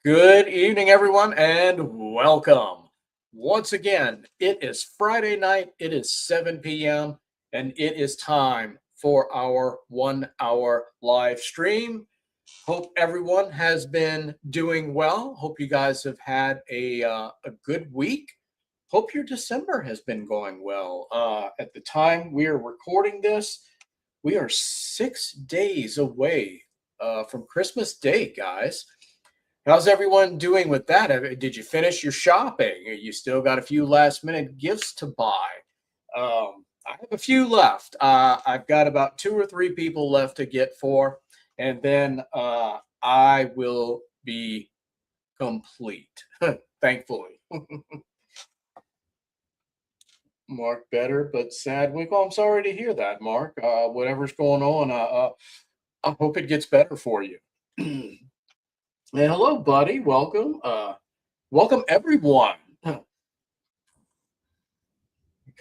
Good evening, everyone, and welcome. Once again, it is Friday night. It is 7 p.m., and it is time for our 1 hour live stream. Hope everyone has been doing well. Hope you guys have had a good week. Hope your December has been going well. At the time we are recording this, we are 6 days away from Christmas Day, guys. How's everyone doing with that? Did you finish your shopping? You still got a few last minute gifts to buy? I have a few left. I've got about two or three people left to get for, and then I will be complete, thankfully. Mark, better, but sad week. Oh, I'm sorry to hear that, Mark. Whatever's going on, I hope it gets better for you. And hello, buddy. Welcome. Welcome, everyone.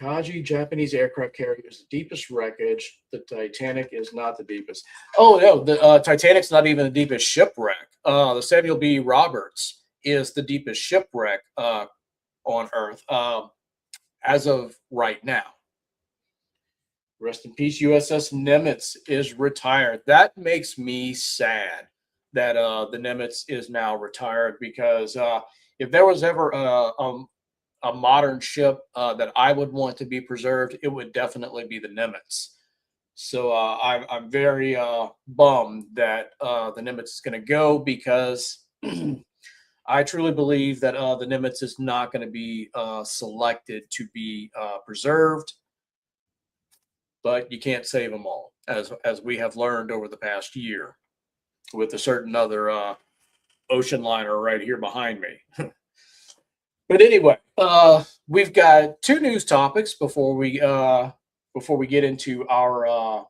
Kaji Japanese aircraft carrier is the deepest wreckage. The Titanic is not the deepest. Oh, no, the Titanic's not even the deepest shipwreck. The Samuel B. Roberts is the deepest shipwreck on Earth as of right now. Rest in peace, USS Nimitz is retired. That makes me sad that the Nimitz is now retired because if there was ever a modern ship that I would want to be preserved, it would definitely be the Nimitz. So I'm very bummed that the Nimitz is going to go because I truly believe that the Nimitz is not going to be selected to be preserved. But you can't save them all, as we have learned over the past year with a certain other ocean liner right here behind me. But anyway, we've got two news topics before we get into our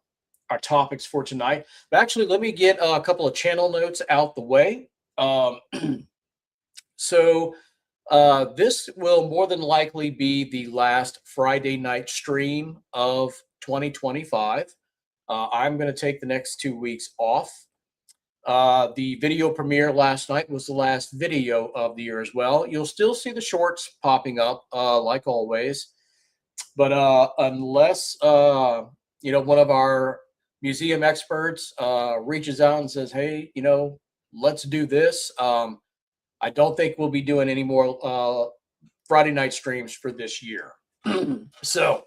topics for tonight. But actually, let me get a couple of channel notes out the way. So this will more than likely be the last Friday night stream of 2025. I'm going to take the next 2 weeks off. The video premiere last night was the last video of the year as well. You'll still see the shorts popping up like always, but unless one of our museum experts reaches out and says, "Hey, let's do this," I don't think we'll be doing any more Friday night streams for this year. So,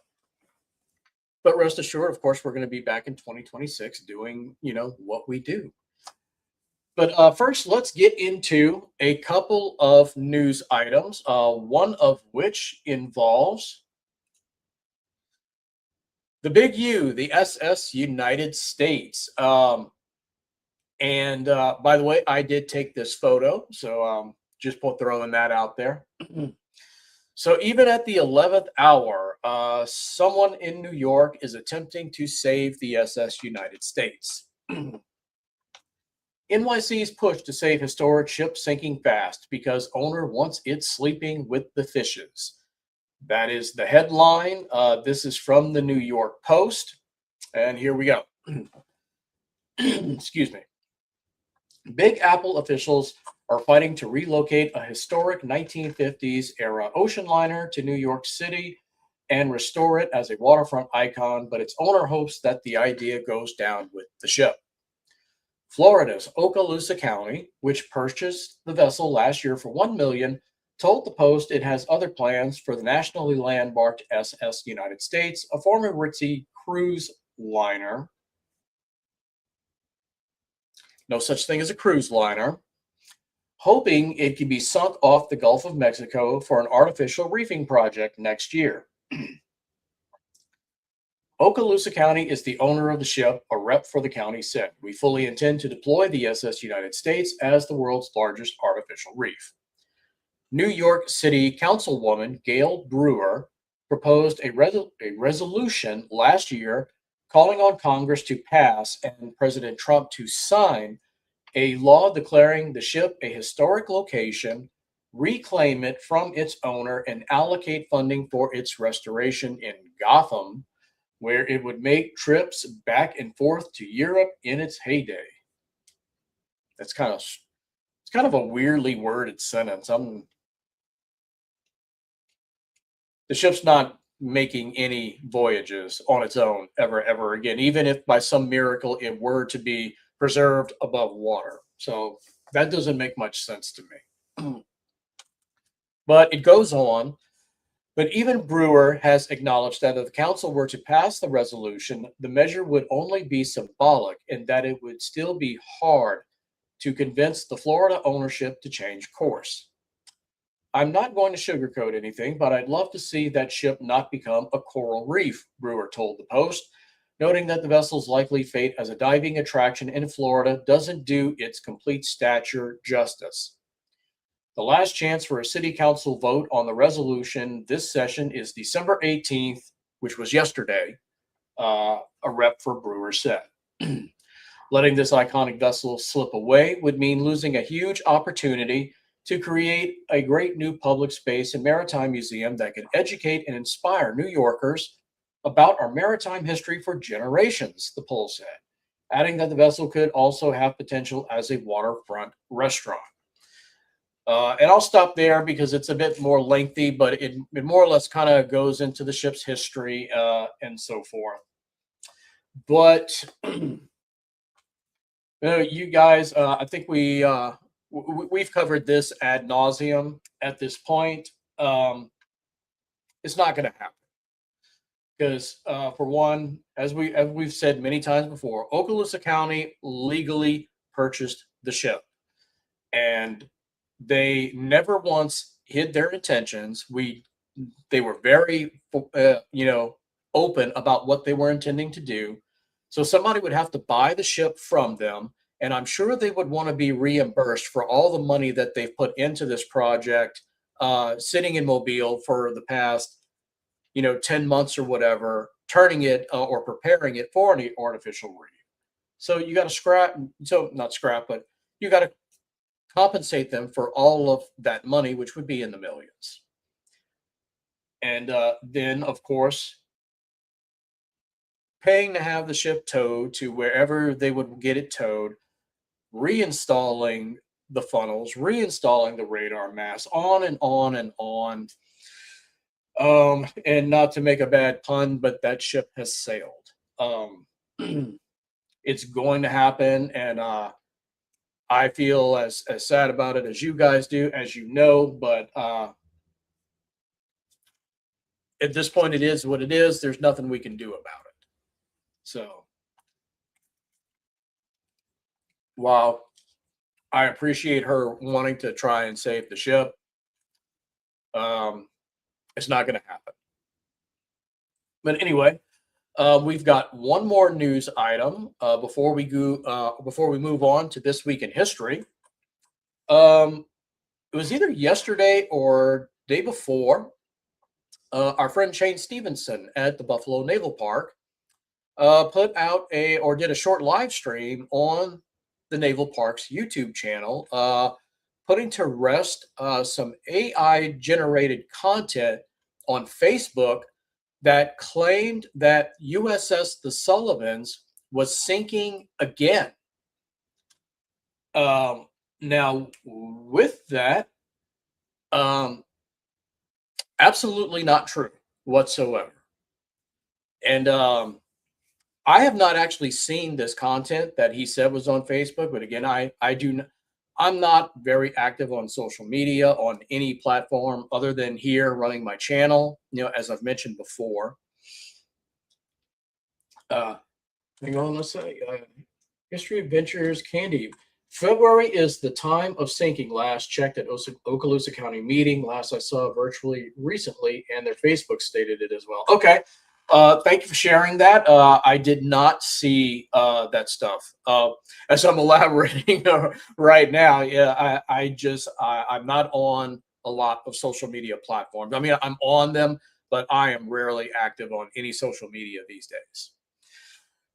but rest assured, of course, we're going to be back in 2026 doing what we do. But first, let's get into a couple of news items, one of which involves the big U, the SS United States. And by the way, I did take this photo, so just throwing that out there. So even at the 11th hour, someone in New York is attempting to save the SS United States. NYC's push to save historic ship sinking fast because owner wants it sleeping with the fishes. That is the headline. This is from the New York Post. And here we go. Excuse me. Big Apple officials are fighting to relocate a historic 1950s era ocean liner to New York City and restore it as a waterfront icon, but its owner hopes that the idea goes down with the ship. Florida's Okaloosa County, which purchased the vessel last year for $1 million, told the Post it has other plans for the nationally landmarked SS United States, a former ritzy cruise liner. No such thing as a cruise liner, hoping it can be sunk off the Gulf of Mexico for an artificial reefing project next year. Okaloosa County is the owner of the ship, a rep for the county said. We fully intend to deploy the SS United States as the world's largest artificial reef. New York City Councilwoman Gail Brewer proposed a resolution last year calling on Congress to pass and President Trump to sign a law declaring the ship a historic location, reclaim it from its owner, and allocate funding for its restoration in Gotham, where it would make trips back and forth to Europe in its heyday. It's kind of a weirdly worded sentence. The ship's not making any voyages on its own ever again, even if by some miracle it were to be preserved above water. So that doesn't make much sense to me. But it goes on. But even Brewer has acknowledged that if the council were to pass the resolution, the measure would only be symbolic and that it would still be hard to convince the Florida ownership to change course. I'm not going to sugarcoat anything, but I'd love to see that ship not become a coral reef, Brewer told the Post, noting that the vessel's likely fate as a diving attraction in Florida doesn't do its complete stature justice. The last chance for a city council vote on the resolution this session is December 18th, which was yesterday, a rep for Brewer said. Letting this iconic vessel slip away would mean losing a huge opportunity to create a great new public space and maritime museum that could educate and inspire New Yorkers about our maritime history for generations, the poll said, adding that the vessel could also have potential as a waterfront restaurant. And I'll stop there because it's a bit more lengthy, but it more or less kind of goes into the ship's history and so forth. But you guys, I think we've covered this ad nauseum at this point. It's not going to happen because, for one, as we've said many times before, Okaloosa County legally purchased the ship, and they never once hid their intentions. They were very, open about what they were intending to do. So somebody would have to buy the ship from them, and I'm sure they would want to be reimbursed for all the money that they've put into this project, sitting in Mobile for the past, 10 months or whatever, turning it or preparing it for an artificial reef. So you got to not scrap, but you got to compensate them for all of that money, which would be in the millions. And then, of course, paying to have the ship towed to wherever they would get it towed, reinstalling the funnels, reinstalling the radar masts, on and on and on. And not to make a bad pun, but that ship has sailed. It's going to happen, and I feel as sad about it as you guys do, as you know, but at this point, it is what it is. There's nothing we can do about it. So, while I appreciate her wanting to try and save the ship, it's not going to happen. But anyway, we've got one more news item before we move on to this week in history. It was either yesterday or day before. Our friend Shane Stevenson at the Buffalo Naval Park did a short live stream on the Naval Parks YouTube channel, putting to rest some AI generated content on Facebook that claimed that USS the Sullivans was sinking again. Now, with that, um, absolutely not true whatsoever. And I have not actually seen this content that he said was on Facebook, but again, I do. I'm not very active on social media on any platform other than here running my channel. As I've mentioned before. Hang on, let's say History Adventures Candy. February is the time of sinking. Last checked at Okaloosa County meeting. Last I saw virtually recently, and their Facebook stated it as well. Okay. Thank you for sharing that. I did not see that stuff. As I'm elaborating right now, yeah, I'm not on a lot of social media platforms. I mean, I'm on them, but I am rarely active on any social media these days.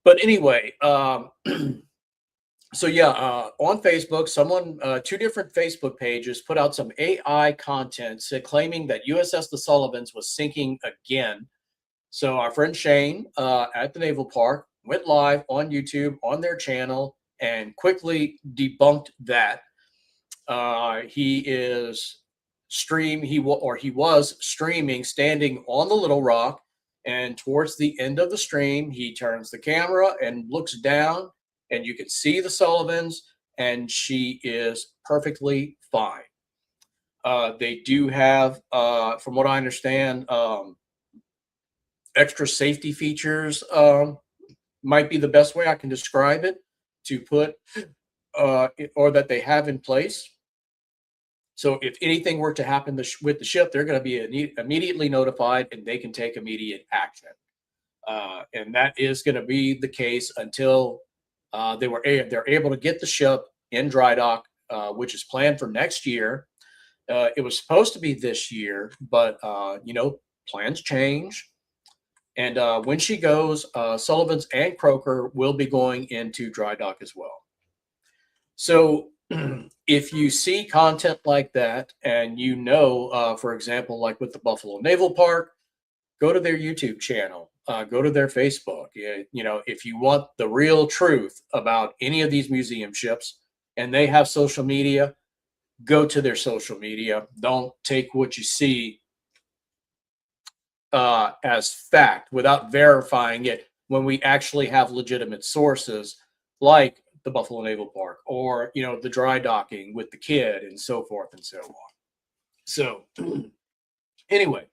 But anyway, so yeah, on Facebook, two different Facebook pages put out some AI content claiming that USS the Sullivans was sinking again. So our friend Shane at the Naval Park went live on YouTube on their channel and quickly debunked that. He was streaming standing on the Little Rock, and towards the end of the stream, he turns the camera and looks down, and you can see the Sullivans, and she is perfectly fine. They do have, from what I understand, extra safety features, might be the best way I can describe it, to put, or that they have in place. So if anything were to happen with the ship, they're going to be immediately notified and they can take immediate action. And that is going to be the case until they're able to get the ship in dry dock, which is planned for next year. It was supposed to be this year, but plans change. And when she goes, Sullivans and Croker will be going into dry dock as well. So if you see content like that, and for example, like with the Buffalo Naval Park, go to their YouTube channel, go to their Facebook. If you want the real truth about any of these museum ships and they have social media, go to their social media. Don't take what you see as fact without verifying it when we actually have legitimate sources like the Buffalo Naval Park or, the dry docking with the kid and so forth and so on. So anyway,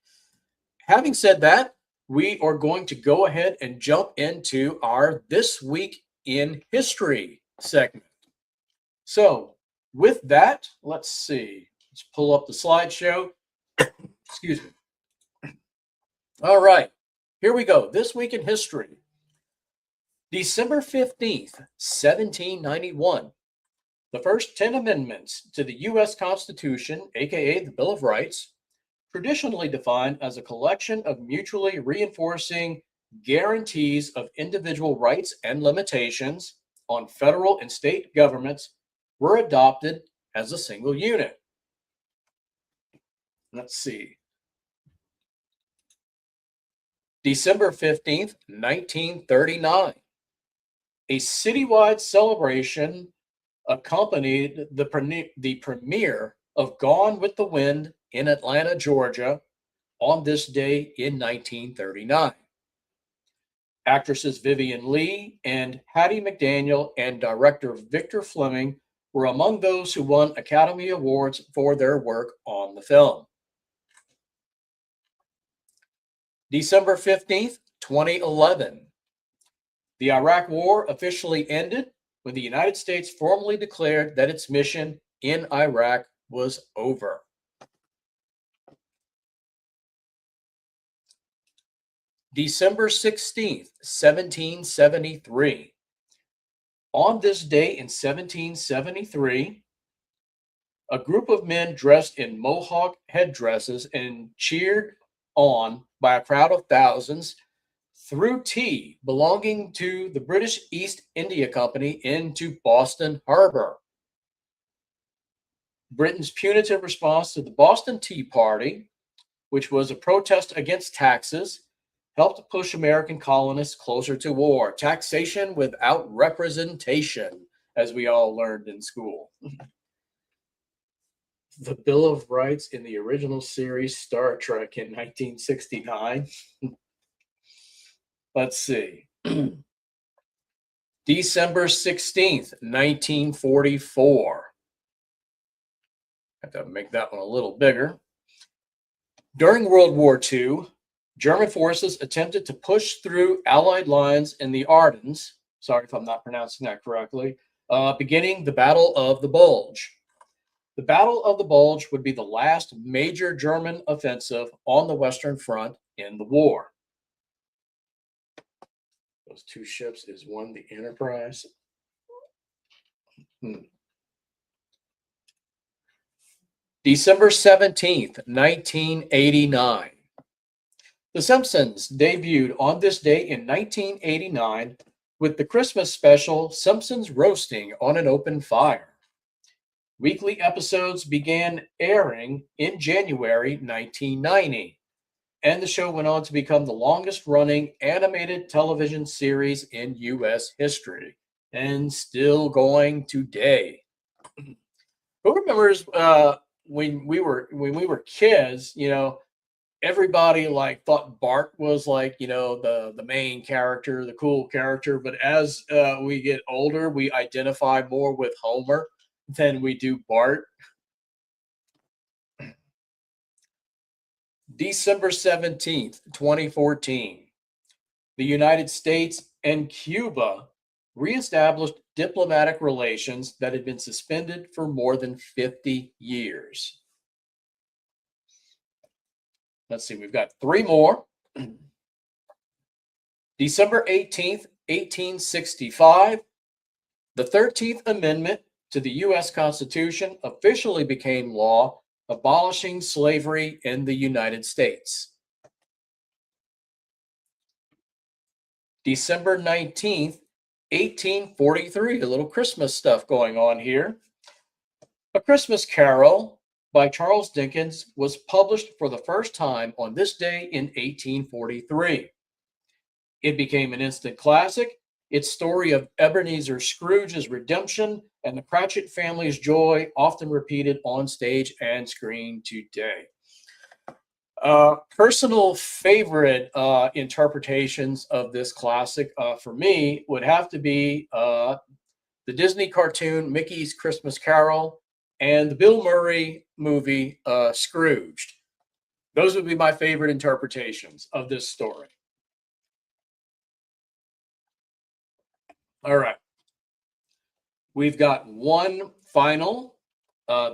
having said that, we are going to go ahead and jump into our This Week in History segment. So with that, let's see. Let's pull up the slideshow. Excuse me. All right, here we go. This Week in History. December 15th, 1791. The first 10 amendments to the U.S. Constitution, aka the Bill of Rights, traditionally defined as a collection of mutually reinforcing guarantees of individual rights and limitations on federal and state governments, were adopted as a single unit. Let's see. December 15th, 1939. A citywide celebration accompanied the premiere of Gone with the Wind in Atlanta, Georgia, on this day in 1939. Actresses Vivian Leigh and Hattie McDaniel and director Victor Fleming were among those who won Academy Awards for their work on the film. December 15th, 2011. The Iraq War officially ended when the United States formally declared that its mission in Iraq was over. December 16th, 1773. On this day in 1773, a group of men dressed in Mohawk headdresses and cheered on by a crowd of thousands threw tea belonging to the British East India Company into Boston Harbor. Britain's punitive response to the Boston Tea Party, which was a protest against taxes, helped push American colonists closer to war. Taxation without representation, as we all learned in school. The Bill of Rights in the original series Star Trek in 1969. Let's see. December 16th, 1944. Have to make that one a little bigger. During World War II, German forces attempted to push through Allied lines in the Ardennes. Sorry if I'm not pronouncing that correctly. Beginning the Battle of the Bulge. The Battle of the Bulge would be the last major German offensive on the Western Front in the war. Those two ships is one the Enterprise. December 17th, 1989. The Simpsons debuted on this day in 1989 with the Christmas special Simpsons Roasting on an Open Fire. Weekly episodes began airing in January 1990, and the show went on to become the longest-running animated television series in U.S. history, and still going today. Who remembers when we were kids? You know, everybody like thought Bart was like, you know, the main character, the cool character. But as we get older, we identify more with Homer than we do Bart. December 17th, 2014. The United States and Cuba reestablished diplomatic relations that had been suspended for more than 50 years. Let's see, we've got three more. December 18th, 1865, the 13th Amendment to the U.S. Constitution officially became law, abolishing slavery in the United States. December 19th, 1843, a little Christmas stuff going on here. A Christmas Carol by Charles Dickens was published for the first time on this day in 1843. It became an instant classic. Its story of Ebenezer Scrooge's redemption and the Cratchit family's joy often repeated on stage and screen today. Personal favorite interpretations of this classic for me would have to be the Disney cartoon Mickey's Christmas Carol and the Bill Murray movie Scrooged. Those would be my favorite interpretations of this story. All right. We've got one final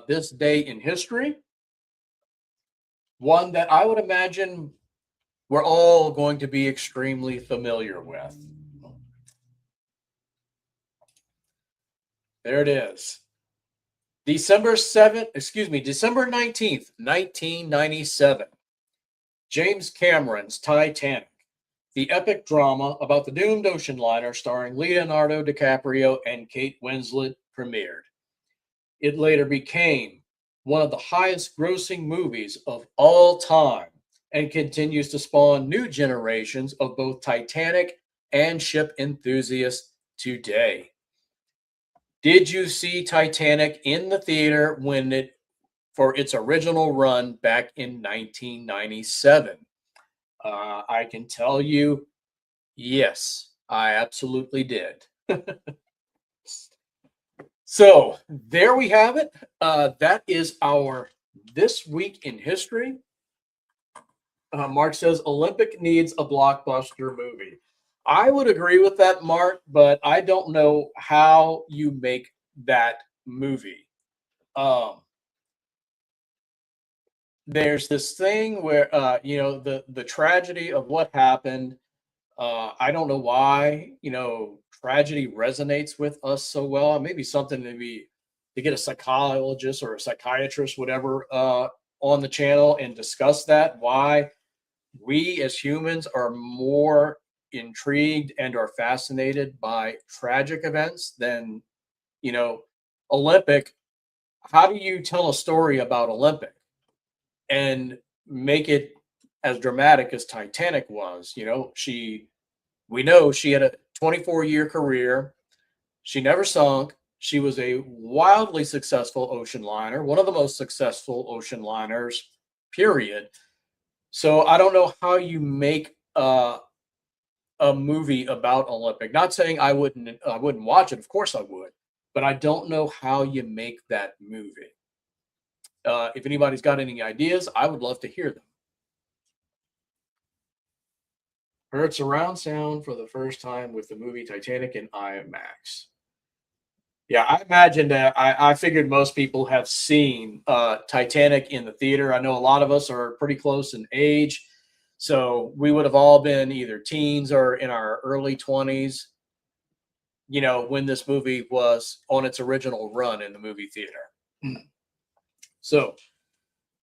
this day in history. One that I would imagine we're all going to be extremely familiar with. There it is. December 19th, 1997. James Cameron's Titanic, the epic drama about the doomed ocean liner starring Leonardo DiCaprio and Kate Winslet, premiered. It later became one of the highest grossing movies of all time and continues to spawn new generations of both Titanic and ship enthusiasts today. Did you see Titanic in the theater for its original run back in 1997? I can tell you, yes, I absolutely did. So there we have it. That is our This Week in History. Mark says Olympic needs a blockbuster movie. I would agree with that, Mark, but I don't know how you make that movie. There's this thing where, the tragedy of what happened. I don't know why, tragedy resonates with us so well. Maybe something to get a psychologist or a psychiatrist, whatever, on the channel and discuss that. Why we as humans are more intrigued and are fascinated by tragic events, then, you know, Olympic, how do you tell a story about Olympic and make it as dramatic as Titanic was? We know she had a 24-year career. She never sunk. She was a wildly successful ocean liner, one of the most successful ocean liners, period. So I don't know how you make a movie about Olympic. Not saying I wouldn't watch it. Of course I would, but I don't know how you make that movie. If anybody's got any ideas, I would love to hear them. Heard surround sound for the first time with the movie Titanic in IMAX. Yeah, I imagine that I figured most people have seen Titanic in the theater. I know a lot of us are pretty close in age, so we would have all been either teens or in our early 20s, when this movie was on its original run in the movie theater. So,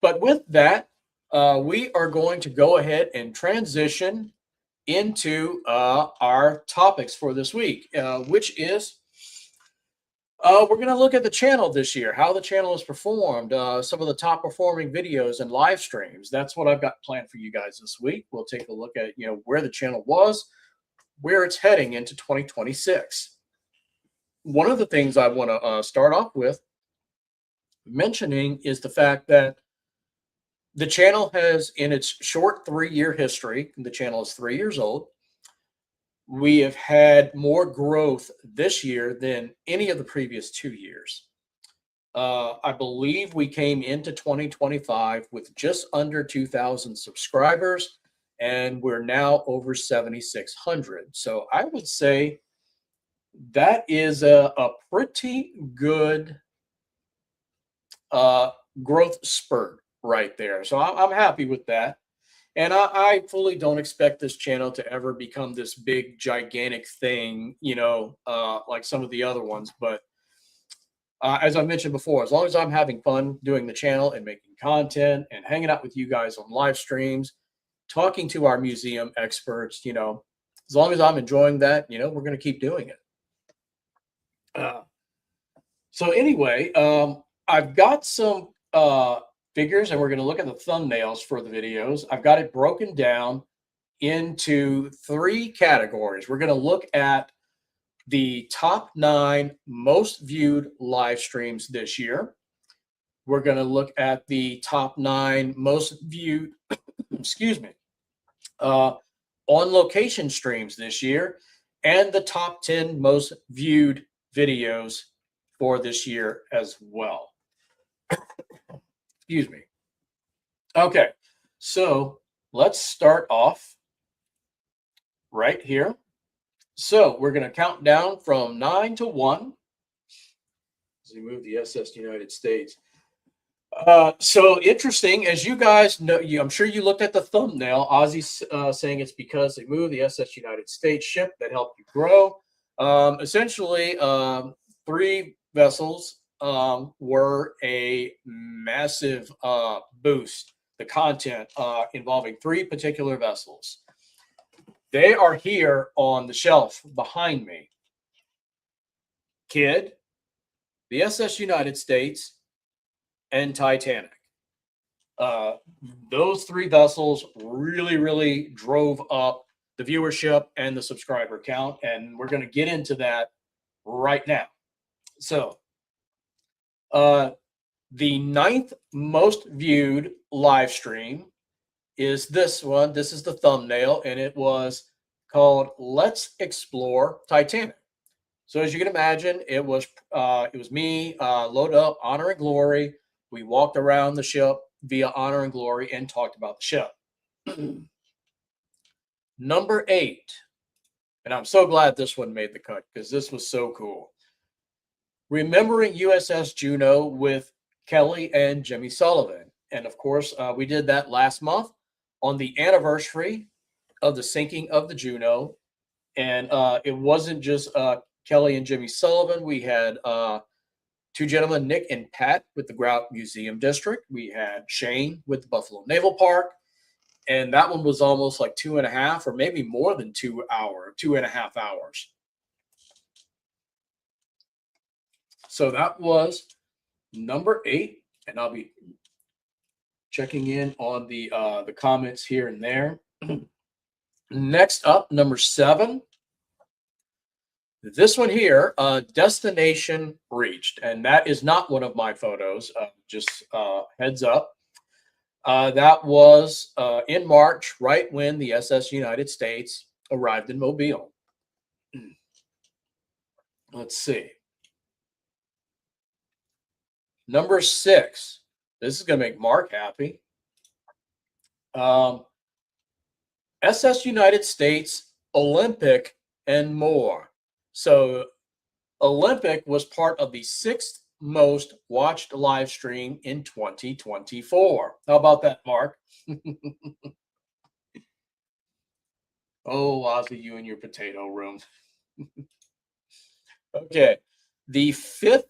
but with that, we are going to go ahead and transition into our topics for this week, which is we're going to look at the channel this year, how the channel has performed, some of the top performing videos and live streams. That's what I've got planned for you guys this week. We'll take a look at where the channel was, where it's heading into 2026. One of the things I want to start off with mentioning is the fact that the channel has, in its short 3-year history, the channel is 3 years old. We have had more growth this year than any of the previous 2 years. I believe we came into 2025 with just under 2,000 subscribers, and we're now over 7,600. So I would say that is a pretty good growth spurt right there. So I'm happy with that. And I fully don't expect this channel to ever become this big, gigantic thing, like some of the other ones. But as I mentioned before, as long as I'm having fun doing the channel and making content and hanging out with you guys on live streams, talking to our museum experts, as long as I'm enjoying that, we're going to keep doing it. So anyway, I've got some figures, and we're going to look at the thumbnails for the videos. I've got it broken down into 3 categories. We're going to look at the top 9 most viewed live streams this year. We're going to look at the top 9 most viewed, excuse me, on location streams this year, and the top 10 most viewed videos for this year as well. Excuse me. Okay, so let's start off right here. So we're going to count down from 9 to 1 as we move the SS United States. So interesting, as you guys know, I'm sure you looked at the thumbnail. Ozzy's saying it's because they moved the SS United States ship that helped you grow. Essentially, 3 vessels were a massive boost. The content involving 3 particular vessels. They are here on the shelf behind me. Kidd, the SS United States, and Titanic. Those 3 vessels really, really drove up the viewership and the subscriber count, and we're going to get into that right now. So, the 9th most viewed live stream is this one. This is the thumbnail, and it was called "Let's Explore Titanic." So as you can imagine, it was me loaded up Honor and Glory. We walked around the ship via Honor and Glory and talked about the ship. Number 8, and I'm so glad this one made the cut because this was so cool. Remembering USS Juneau with Kelly and Jimmy Sullivan. And of course, we did that last month on the anniversary of the sinking of the Juneau. And it wasn't just Kelly and Jimmy Sullivan. We had 2 gentlemen, Nick and Pat, with the Grout Museum District. We had Shane with the Buffalo Naval Park. and that one was almost like 2.5 or maybe more than 2.5 hours. So that was number 8, and I'll be checking in on the comments here and there. Next up, number 7. This one here, destination reached, and that is not one of my photos. Just heads up. That was in March, right when the SS United States arrived in Mobile. Let's see. Number 6. This is going to make Mark happy. SS United States, Olympic, and more. So Olympic was part of the 6th most watched live stream in 2024. How about that, Mark? Oh, Ozzy, you and your potato room. Okay. The 5th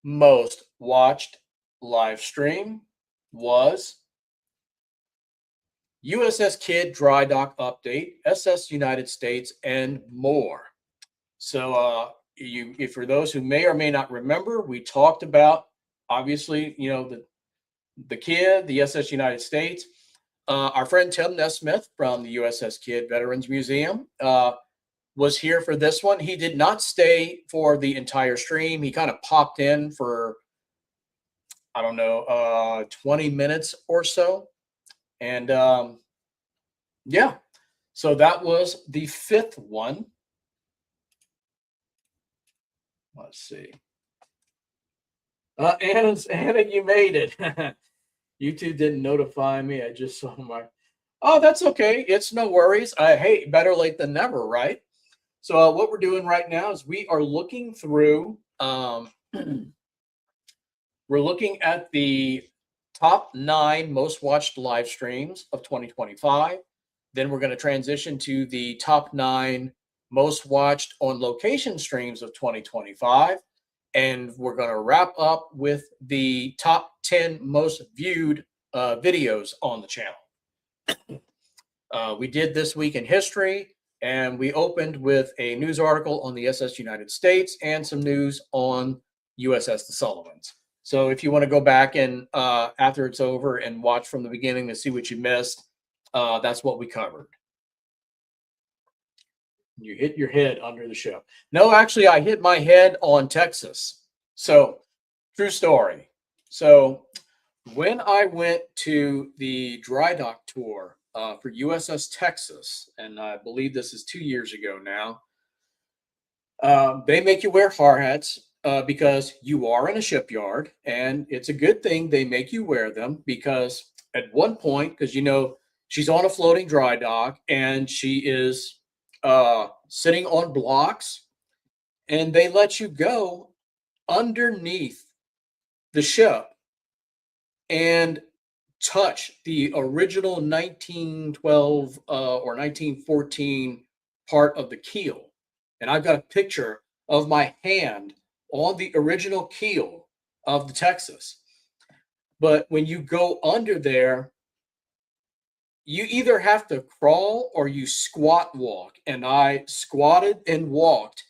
most watched live stream was USS Kidd dry dock update, SS United States, and more. So if for those who may or may not remember, we talked about, obviously, the Kidd, the SS United States. Our friend Tim Nesmith from the USS Kidd Veterans Museum was here for this one. He did not stay for the entire stream. He kind of popped in for, I don't know, 20 minutes or so. And yeah, so that was the 5th one. Let's see. Anna, you made it. YouTube didn't notify me. I just saw my. Oh, that's okay. It's no worries. Hey, better late than never, right? So what we're doing right now is we are looking through. We're looking at the top 9 most watched live streams of 2025. Then we're going to transition to the top 9 most watched on location streams of 2025. And we're going to wrap up with the top 10 most viewed videos on the channel. We did This Week in History, and we opened with a news article on the SS United States and some news on USS the Sullivans. So if you want to go back and after it's over and watch from the beginning to see what you missed, that's what we covered. You hit your head under the ship. No, actually, I hit my head on Texas. So, true story. So, when I went to the dry dock tour for USS Texas, and I believe this is 2 years ago now, they make you wear hard hats because you are in a shipyard, and it's a good thing they make you wear them because at one point, because she's on a floating dry dock and she is sitting on blocks, and they let you go underneath the ship and touch the original 1912 or 1914 part of the keel. And I've got a picture of my hand on the original keel of the Texas. But when you go under there, you either have to crawl or you squat walk. And I squatted and walked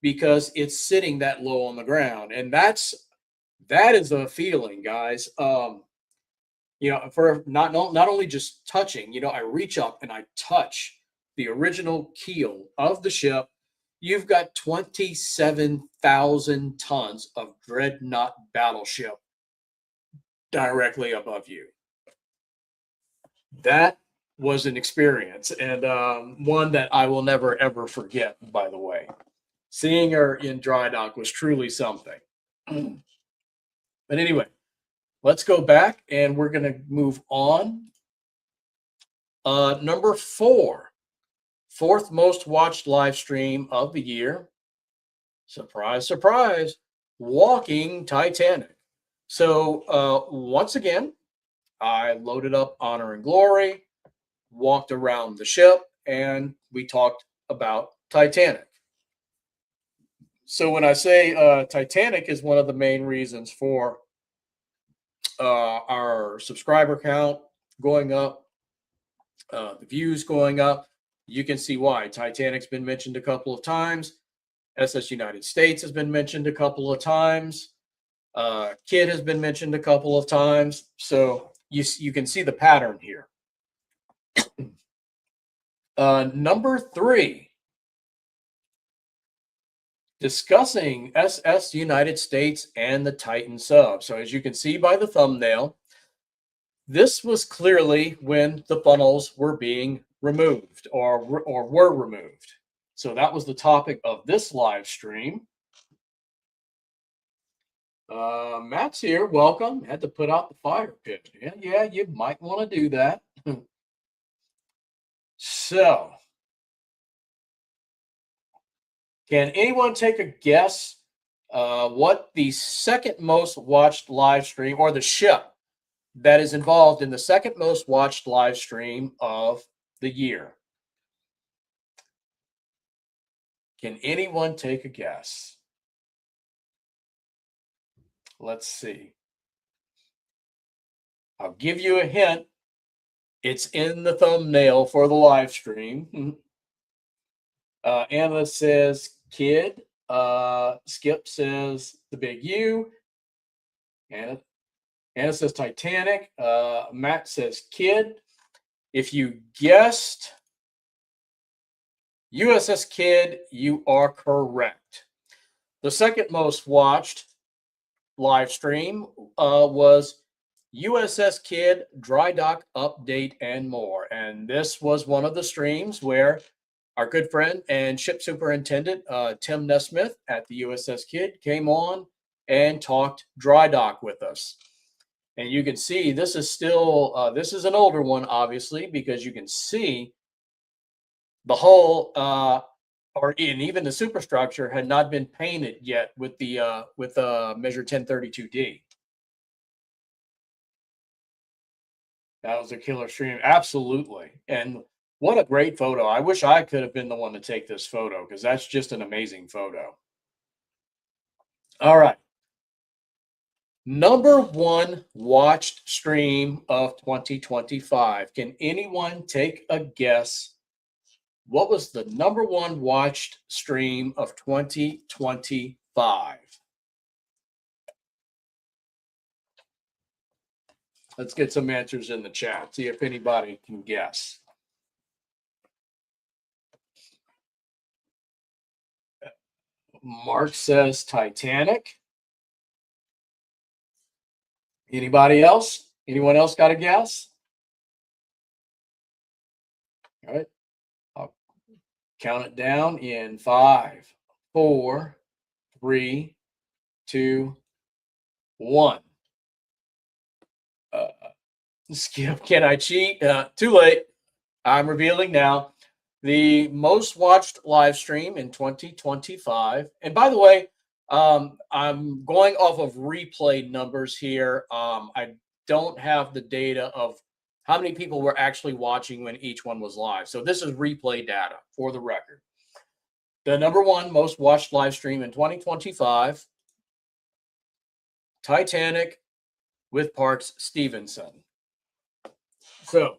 because it's sitting that low on the ground. And that is a feeling, guys. For not only just touching, I reach up and I touch the original keel of the ship. You've got 27,000 tons of dreadnought battleship directly above you. That was an experience, and one that I will never, ever forget, by the way. Seeing her in dry dock was truly something. But anyway, let's go back, and we're going to move on. Number 4, 4th most watched live stream of the year. Surprise, surprise, Walking Titanic. So once again, I loaded up Honor and Glory, walked around the ship, and we talked about Titanic. So when I say Titanic is one of the main reasons for our subscriber count going up, The views going up. You can see why. Titanic's been mentioned a couple of times. SS United States has been mentioned a couple of times. Kidd has been mentioned a couple of times. So you can see the pattern here. Number 3, discussing SS United States and the Titan sub. So as you can see by the thumbnail, this was clearly when the funnels were being removed or were removed. So that was the topic of this live stream. Matt's here. Welcome. Had to put out the fire pit. Yeah, you might want to do that. So, can anyone take a guess what the second most watched live stream, or the ship that is involved in the second most watched live stream of the year? Can anyone take a guess? Let's see. I'll give you a hint. It's in the thumbnail for the live stream. Anna says Kidd. Skip says the Big U. Anna says Titanic. Matt says Kidd. If you guessed USS Kidd, you are correct. The second most watched live stream was USS Kidd Dry Dock Update and more. And this was one of the streams where our good friend and ship superintendent Tim Nesmith at the USS Kidd came on and talked dry dock with us. And you can see this is still this is an older one, obviously, because you can see the hull and even the superstructure had not been painted yet with the Measure 1032D. That was a killer stream, absolutely. And what a great photo. I wish I could have been the one to take this photo, because that's just an amazing photo. All right. Number 1 watched stream of 2025. Can anyone take a guess? What was the number 1 watched stream of 2025? Let's get some answers in the chat. See if anybody can guess. Mark says Titanic. Anybody else? Anyone else got a guess? All right. I'll count it down in 5, 4, 3, 2, 1. Skip, can I cheat? Too late. I'm revealing now. The most watched live stream in 2025. And by the way, I'm going off of replay numbers here. I don't have the data of how many people were actually watching when each one was live. So this is replay data for the record. The number 1 most watched live stream in 2025, Titanic with Parks Stevenson. So,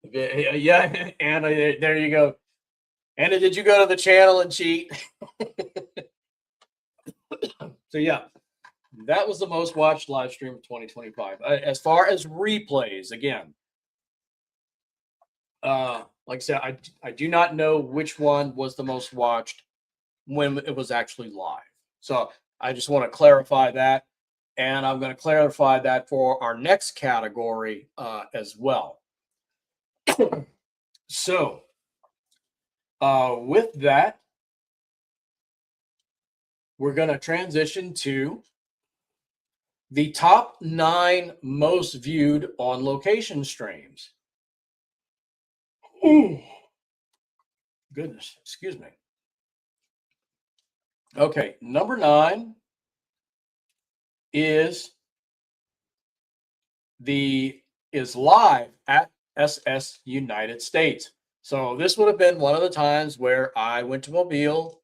yeah, Anna, there you go. Anna, did you go to the channel and cheat? So, yeah, that was the most watched live stream of 2025. As far as replays, again, like I said, I do not know which one was the most watched when it was actually live. So I just want to clarify that. And I'm going to clarify that for our next category as well. So with that, we're going to transition to the top 9 most viewed on location streams. Ooh. Goodness, excuse me. Okay, number 9 is live at SS United States. So this would have been one of the times where I went to Mobile,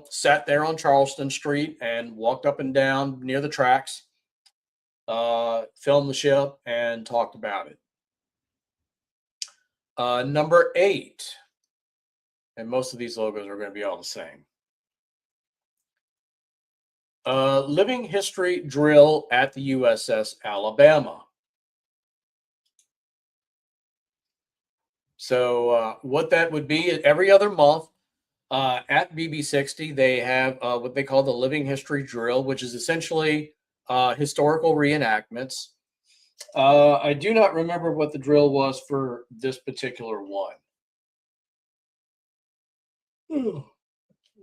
sat there on Charleston Street and walked up and down near the tracks filmed the ship and talked about it. Number 8, and most of these logos are going to be all the same. Living history drill at the USS Alabama. So what that would be, every other month at BB60, they have what they call the Living History Drill, which is essentially historical reenactments. I do not remember what the drill was for this particular one.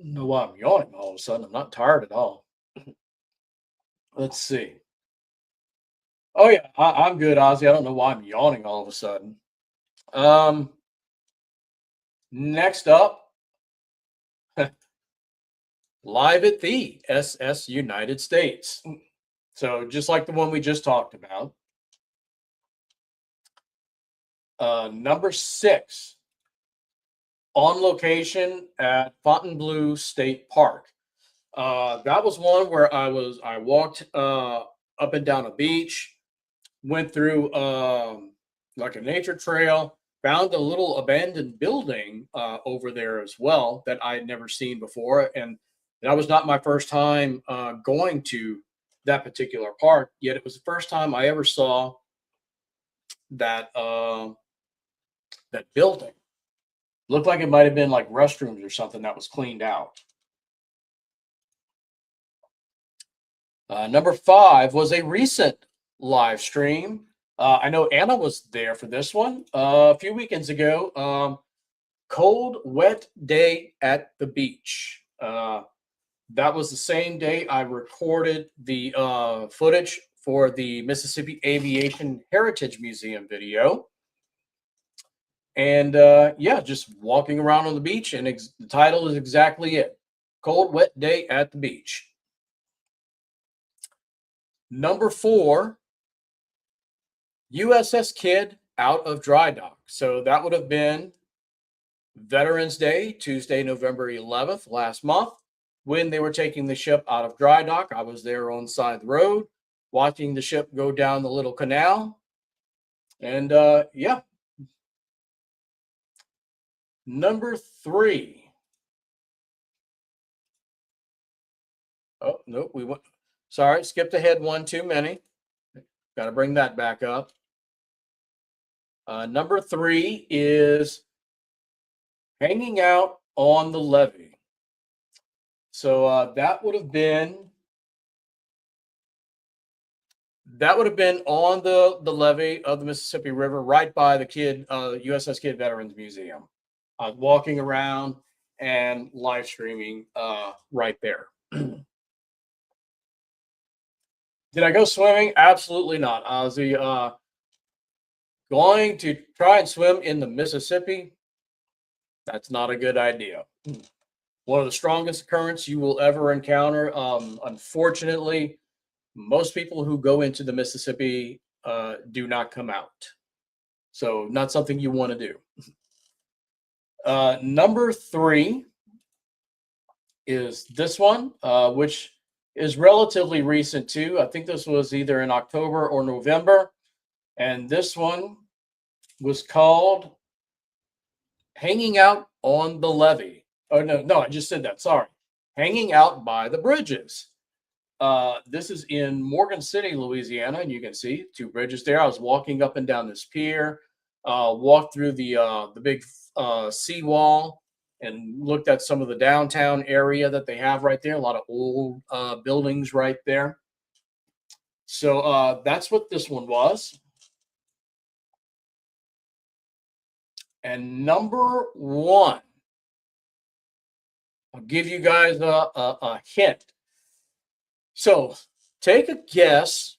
No, I'm yawning all of a sudden. I'm not tired at all. Let's see. Oh yeah, I'm good, Ozzy. I don't know why I'm yawning all of a sudden. Next up, live at the SS United States. So just like the one we just talked about. Number 6, on location at Fontainebleau State Park. That was one where I walked up and down a beach, went through like a nature trail, found a little abandoned building over there as well that I had never seen before. And that was not my first time going to that particular park, yet it was the first time I ever saw that that building. Looked like it might have been like restrooms or something that was cleaned out. Number 5 was a recent live stream. I know Anna was there for this one a few weekends ago. Cold, wet day at the beach. That was the same day I recorded the footage for the Mississippi Aviation Heritage Museum video. And yeah, just walking around on the beach, and the title is exactly it. Cold, wet day at the beach. Number 4, USS Kidd out of dry dock. So that would have been Veterans Day, Tuesday, November 11th, last month, when they were taking the ship out of dry dock. I was there on the side of the road, watching the ship go down the little canal. And yeah. Number 3. Oh, nope, we went. Sorry, skipped ahead one too many. Got to bring that back up. Number 3 is hanging out on the levee. So that would have been on the levee of the Mississippi River, right by the USS Kidd Veterans Museum. I was walking around and live streaming right there. Did I go swimming? Absolutely not, Ozzy. Going to try and swim in the Mississippi? That's not a good idea. One of the strongest currents you will ever encounter. Unfortunately, most people who go into the Mississippi do not come out. So not something you want to do. Number 3 is this one, which is relatively recent too. I think this was either in October or November. And this one was called Hanging Out on the Levee. Oh, no, I just said that. Sorry. Hanging Out by the Bridges. This is in Morgan City, Louisiana, and you can see 2 bridges there. I was walking up and down this pier, walked through the big seawall, and looked at some of the downtown area that they have right there. A lot of old buildings right there. So that's what this one was. And number 1, I'll give you guys a hint. So take a guess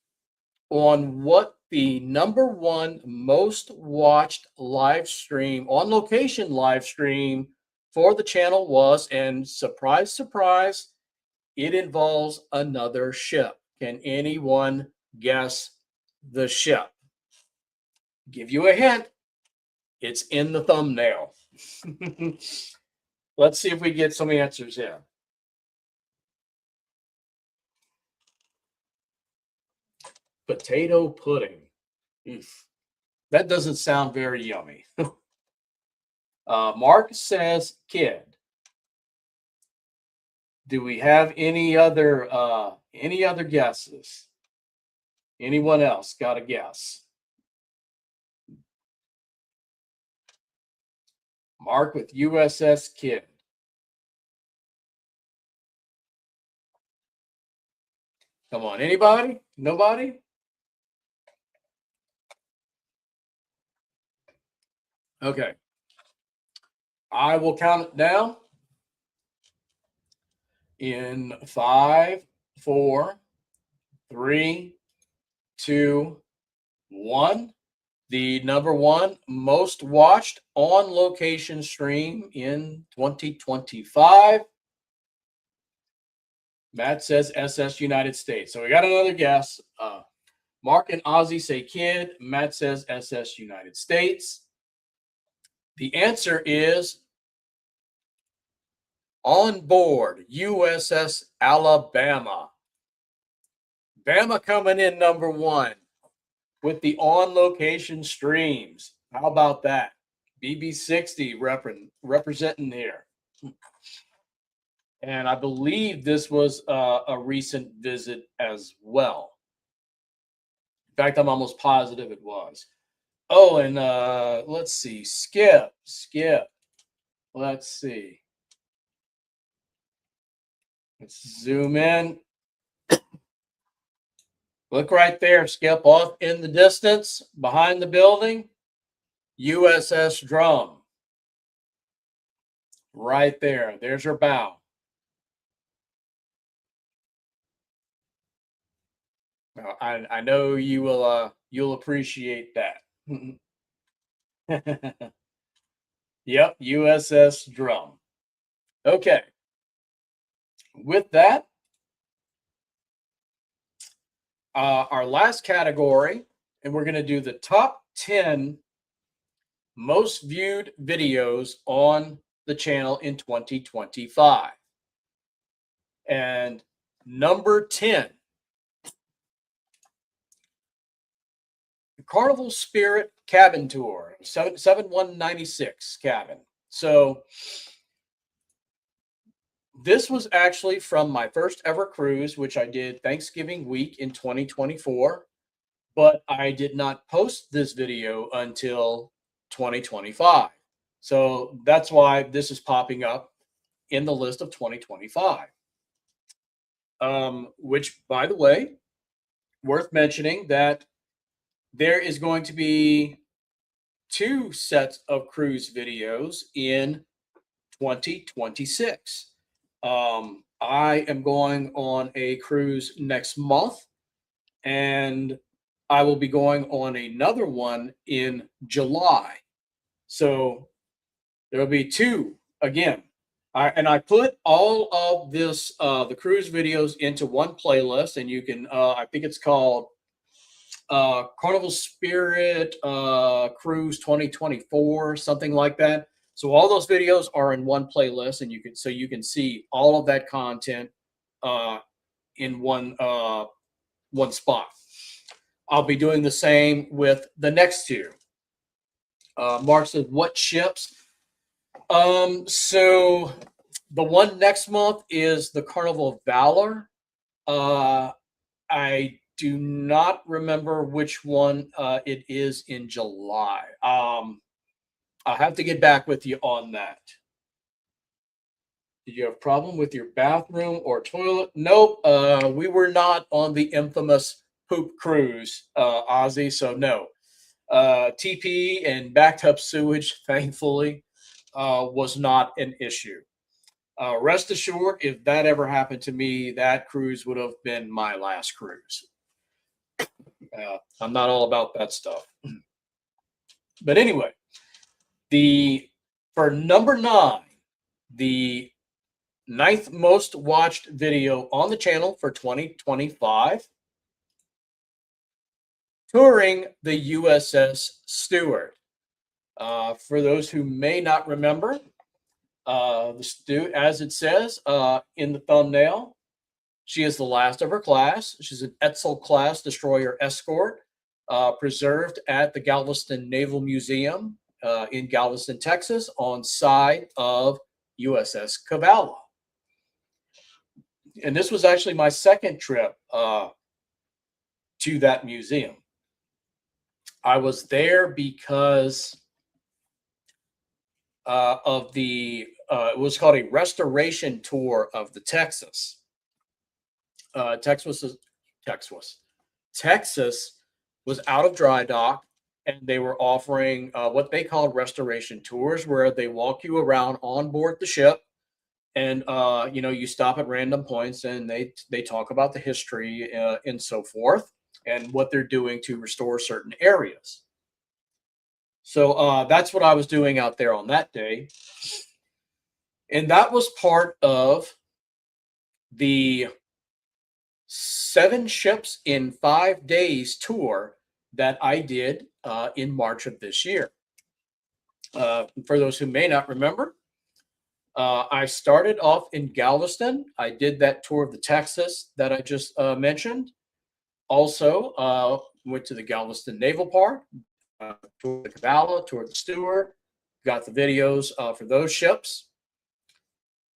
on what the number 1 most watched live stream, on location live stream for the channel was. And surprise, surprise, it involves another ship. Can anyone guess the ship? Give you a hint. It's in the thumbnail. Let's see if we get some answers in. Potato pudding. Oof. That doesn't sound very yummy. Mark says kid. Do we have any other guesses? Anyone else got a guess? Mark with USS Kid. Come on, anybody? Nobody? Okay. I will count it down in 5, 4, 3, 2, 1. The number one most watched on location stream in 2025. Matt says SS United States. So we got another guess. Mark and Ozzy say kid. Matt says SS United States. The answer is on board USS Alabama. Bama coming in number one with the on-location streams. How about that? BB60 representing here. And I believe this was a recent visit as well. In fact, I'm almost positive it was. Oh, and let's see. Skip. Let's see. Let's zoom in. Look right there, Skip, off in the distance, behind the building, USS Drum. Right there. There's her bow. I know you will you'll appreciate that. Yep, USS Drum. Okay. With that, our last category, and we're going to do the top 10 most viewed videos on the channel in 2025. And number 10, the Carnival Spirit Cabin Tour, 7196 cabin. So this was actually from my first ever cruise, which I did Thanksgiving week in 2024, but I did not post this video until 2025. So that's why this is popping up in the list of 2025. Which, by the way, worth mentioning that there is going to be 2 sets of cruise videos in 2026. I am going on a cruise next month, and I will be going on another one in July. So there will be 2 again. I put all of this, the cruise videos into one playlist, and you can, I think it's called Carnival Spirit Cruise 2024, something like that. So all those videos are in one playlist, and you can see all of that content in one spot. I'll be doing the same with the next 2. Mark said, "What ships?" So the one next month is the Carnival of Valor. I do not remember which one it is in July. I'll have to get back with you on that. Did you have a problem with your bathroom or toilet? Nope. We were not on the infamous poop cruise, Ozzy. So no. TP and backed up sewage, thankfully, was not an issue. Rest assured, if that ever happened to me, that cruise would have been my last cruise. I'm not all about that stuff. But anyway, for number 9, the 9th most watched video on the channel for 2025, touring the USS Stewart. For those who may not remember, as it says in the thumbnail, She is the last of her class. She's an Etzel class destroyer escort, preserved at the Galveston Naval Museum in Galveston, Texas, on side of USS Cavallo. And this was actually my second trip to that museum. I was there because of the it was called a restoration tour of the Texas. Texas was out of dry dock, and they were offering what they called restoration tours, where they walk you around on board the ship, and you stop at random points, and they talk about the history and so forth, and what they're doing to restore certain areas. So that's what I was doing out there on that day, and that was part of the 7 ships in 5 days tour that I did in March of this year. For those who may not remember, I started off in Galveston. I did that tour of the Texas that I just mentioned. Also, went to the Galveston Naval Park, toured the Cavallo, toured the Stewart, got the videos for those ships.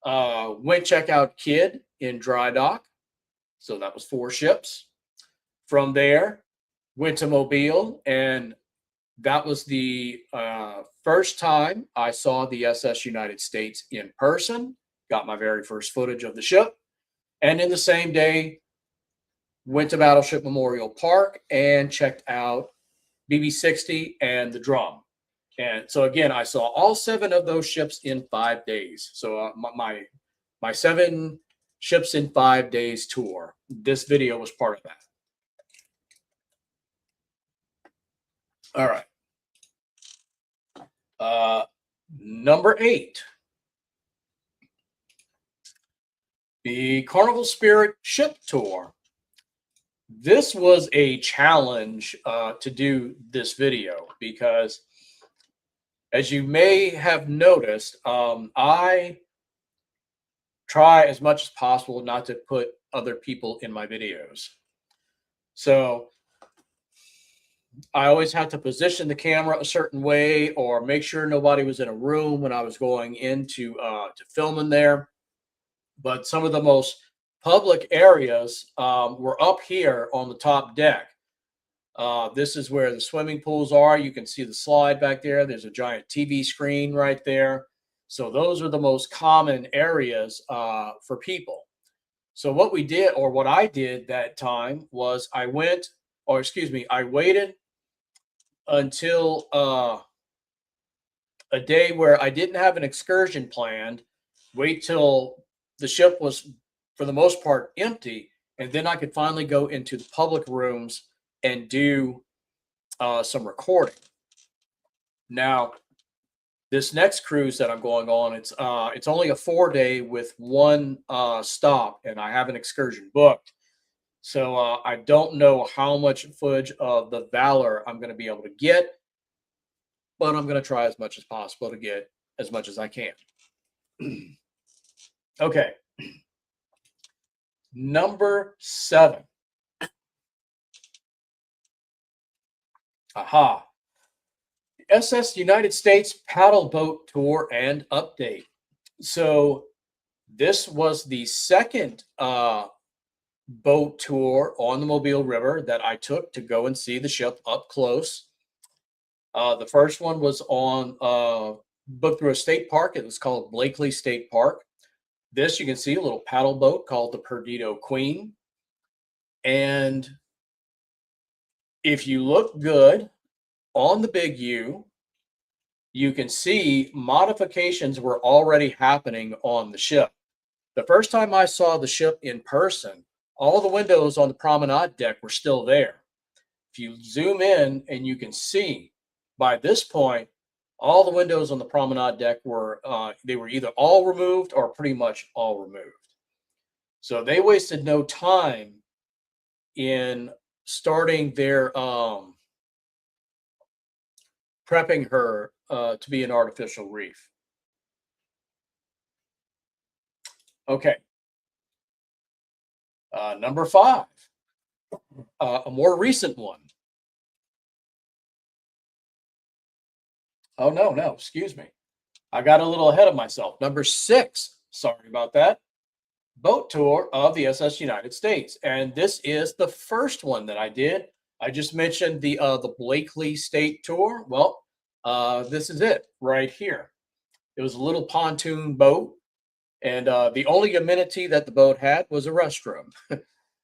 Went check out Kidd in dry dock. So that was 4 ships. From there, went to Mobile, and that was the first time I saw the SS United States in person. Got my very first footage of the ship. And in the same day, went to Battleship Memorial Park and checked out BB-60 and the Drum. And so again, I saw all 7 of those ships in 5 days. So my 7 ships in 5 days tour. This video was part of that. All right. Number 8. The Carnival Spirit Ship Tour. This was a challenge to do this video because, as you may have noticed, I try as much as possible not to put other people in my videos. So I always had to position the camera a certain way, or make sure nobody was in a room when I was going into to film in there. But some of the most public areas were up here on the top deck. This is where the swimming pools are. You can see the slide back there. There's a giant TV screen right there. So those are the most common areas for people. So what we did, or what I did that time, was I waited until a day where I didn't have an excursion planned, wait till the ship was, for the most part, empty, and then I could finally go into the public rooms and do some recording. Now, this next cruise that I'm going on, it's only a 4-day with 1 stop, and I have an excursion booked. So I don't know how much footage of the Valor I'm going to be able to get, but I'm going to try as much as possible to get as much as I can. Okay. Number 7. Aha. SS United States Paddle Boat Tour and Update. So this was the second boat tour on the Mobile River that I took to go and see the ship up close. The first one was on booked through a state park. It was called Blakely State Park. This, you can see a little paddle boat called the Perdido Queen. And if you look good on the Big U, you can see modifications were already happening on the ship. The first time I saw the ship in person, all the windows on the promenade deck were still there. If you zoom in, and you can see by this point, all the windows on the promenade deck were they were either all removed or pretty much all removed. So they wasted no time in starting their prepping her to be an artificial reef. Okay. Number 5, a more recent one. Oh, no, no, excuse me. I got a little ahead of myself. Number 6, sorry about that. Boat tour of the SS United States. And this is the first one that I did. I just mentioned the Blakely State Tour. Well, this is it right here. It was a little pontoon boat, and the only amenity that the boat had was a restroom.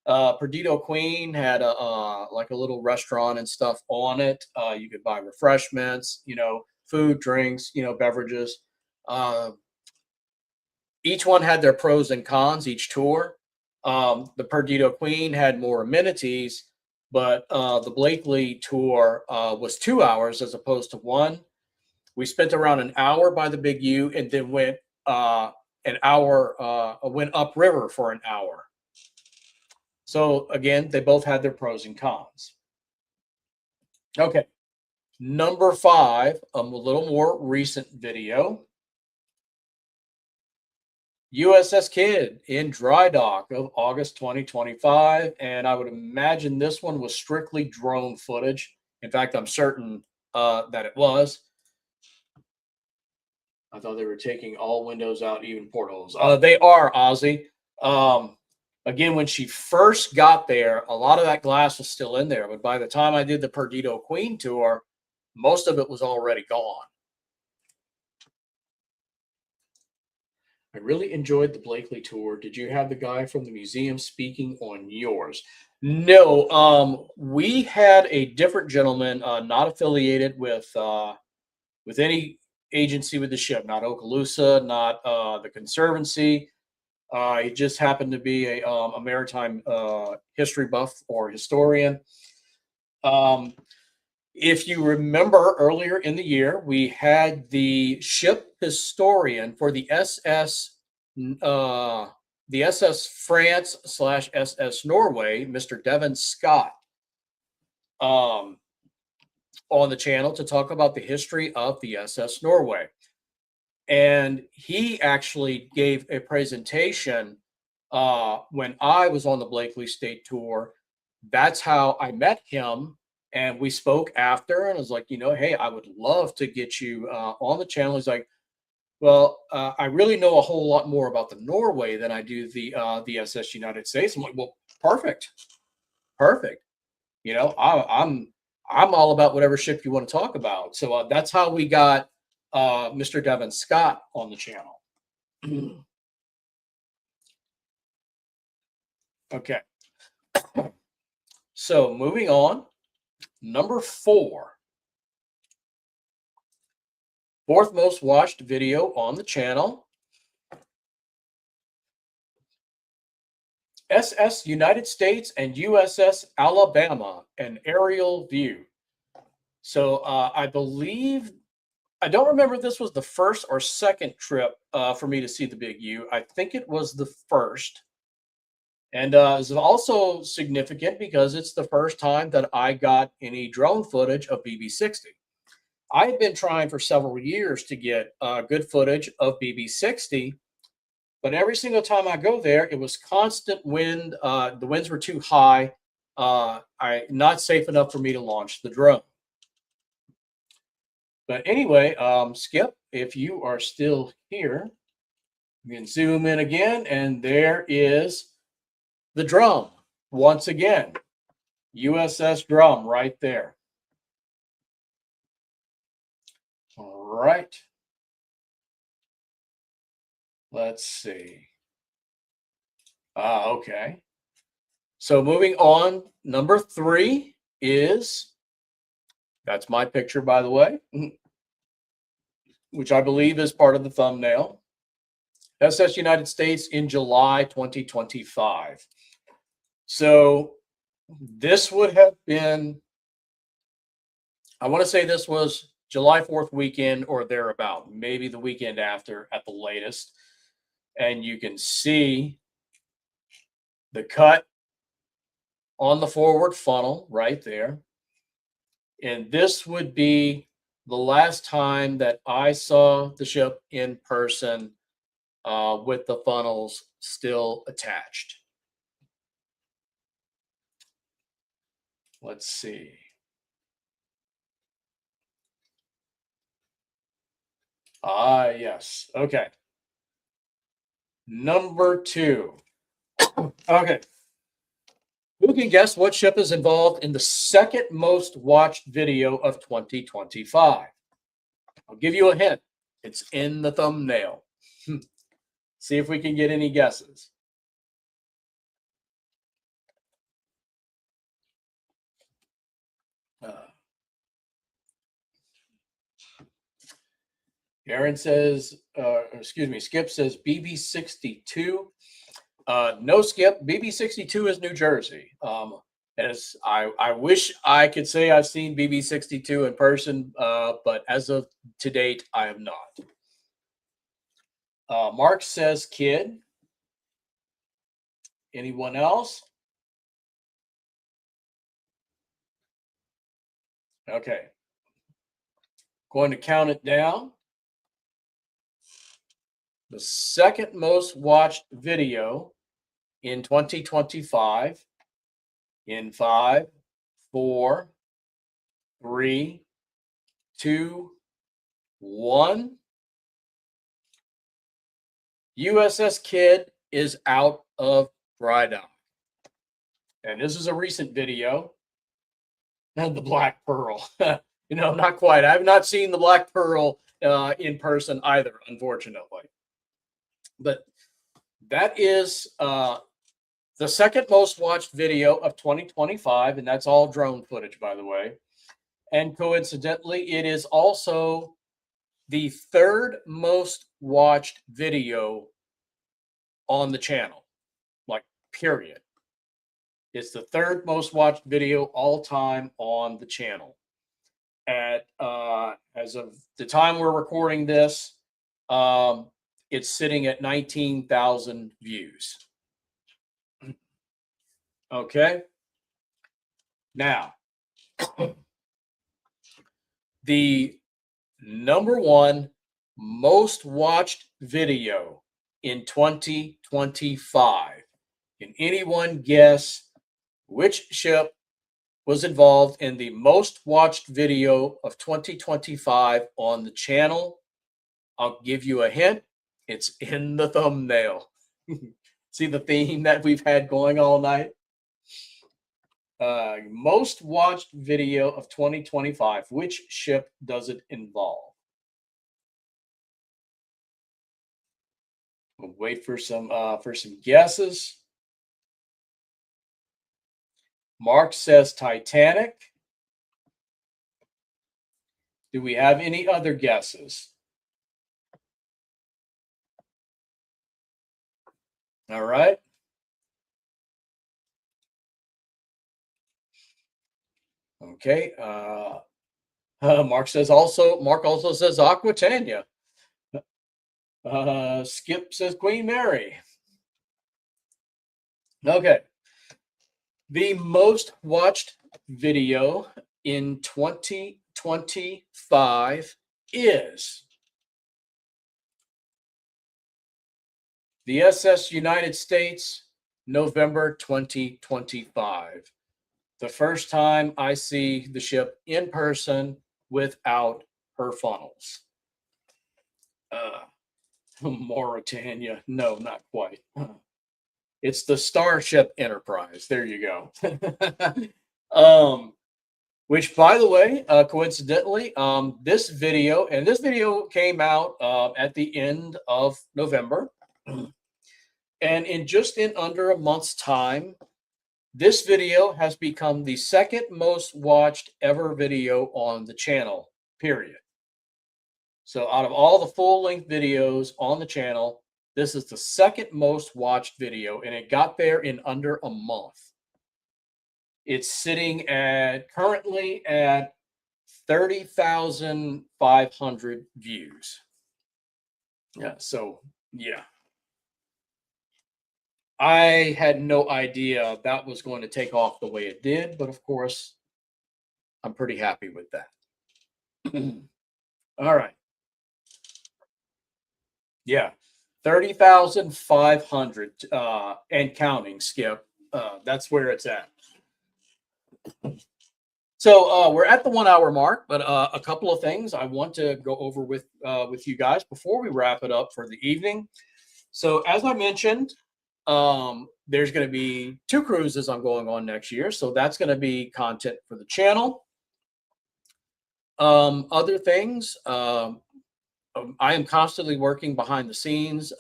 Perdido Queen had a like a little restaurant and stuff on it. You could buy refreshments, food, drinks, beverages. Uh, each one had their pros and cons. Each tour. The Perdido Queen had more amenities, but the Blakely tour was 2 hours as opposed to one. We spent around an hour by the Big U, and then went an hour, went upriver for an hour. So again, they both had their pros and cons. Okay, number 5, a little more recent video. USS Kidd in dry dock of August 2025, and I would imagine this one was strictly drone footage. In fact, I'm certain that it was. I thought they were taking all windows out, even portholes. They are, Ozzy. Again, when she first got there, a lot of that glass was still in there. But by the time I did the Perdido Queen tour, most of it was already gone. I really enjoyed the Blakely tour. Did you have the guy from the museum speaking on yours? No, we had a different gentleman, not affiliated with any agency with the ship, not Okaloosa, not the Conservancy. He just happened to be a maritime history buff or historian. If you remember earlier in the year, we had the ship historian for the SS France / SS Norway, Mr. Devon Scott, on the channel to talk about the history of the SS Norway. And he actually gave a presentation when I was on the Blakely State Tour. That's how I met him. And we spoke after, and I was like, hey, I would love to get you on the channel. He's like, well, I really know a whole lot more about the Norway than I do the SS United States. I'm like, well, perfect. I'm all about whatever ship you want to talk about. So that's how we got Mr. Devon Scott on the channel. Okay. So moving on, number 4. Fourth most watched video on the channel. SS United States and USS Alabama, an aerial view. So I don't remember if this was the first or second trip for me to see the Big U. I think it was the first. And it's also significant because it's the first time that I got any drone footage of BB-60. I had been trying for several years to get good footage of BB-60, but every single time I go there, it was constant wind. The winds were too high. Not safe enough for me to launch the drone. But anyway, Skip, if you are still here, you can zoom in again, and there is the drum once again. USS Drum right there. All right. Let's see. Okay. So moving on, number 3 is, that's my picture, by the way, which I believe is part of the thumbnail. SS United States in July 2025. So this would have been, I want to say this was July 4th weekend or thereabout, maybe the weekend after at the latest. And you can see the cut on the forward funnel right there. And this would be the last time that I saw the ship in person with the funnels still attached. Let's see. Yes. Okay. Number 2. Okay. Who can guess what ship is involved in the second most watched video of 2025? I'll give you a hint. It's in the thumbnail. See if we can get any guesses. Aaron says, Skip says BB62. No, Skip. BB62 is New Jersey. As I wish I could say I've seen BB62 in person, but as of to date, I have not. Mark says kid. Anyone else? Okay. Going to count it down. The second most watched video in 2025 in 5, 4, 3, 2, 1. USS Kidd is out of dry dock. And this is a recent video. And the Black Pearl. Not quite. I've not seen the Black Pearl in person either, unfortunately. But that is the second most watched video of 2025, and that's all drone footage, by the way. And coincidentally, it is also the third most watched video on the channel, like period. It's the third most watched video all time on the channel. At as of the time we're recording this, it's sitting at 19,000 views. Okay. Now, the number one most watched video in 2025. Can anyone guess which ship was involved in the most watched video of 2025 on the channel? I'll give you a hint. It's in the thumbnail. See the theme that we've had going all night? Most watched video of 2025. Which ship does it involve? We'll wait for some guesses. Mark says Titanic. Do we have any other guesses? All right. Okay. Mark also says Aquitania. Skip says Queen Mary. Okay. The most watched video in 2025 is the SS United States, November 2025. The first time I see the ship in person without her funnels. Mauritania. No, not quite. It's the Starship Enterprise. There you go. Which, by the way, coincidentally, this video came out at the end of November. And in under a month's time, this video has become the second most watched ever video on the channel, period. So out of all the full-length videos on the channel, this is the second most watched video, and it got there in under a month. It's sitting currently at 30,500 views. Yeah, so yeah. I had no idea that was going to take off the way it did, but of course, I'm pretty happy with that. All right. Yeah. 30,500 and counting, Skip. That's where it's at. So we're at the 1 hour mark, but a couple of things I want to go over with you guys before we wrap it up for the evening. So as I mentioned, there's going to be 2 cruises I'm going on next year, so that's going to be content for the channel. Other things, I am constantly working behind the scenes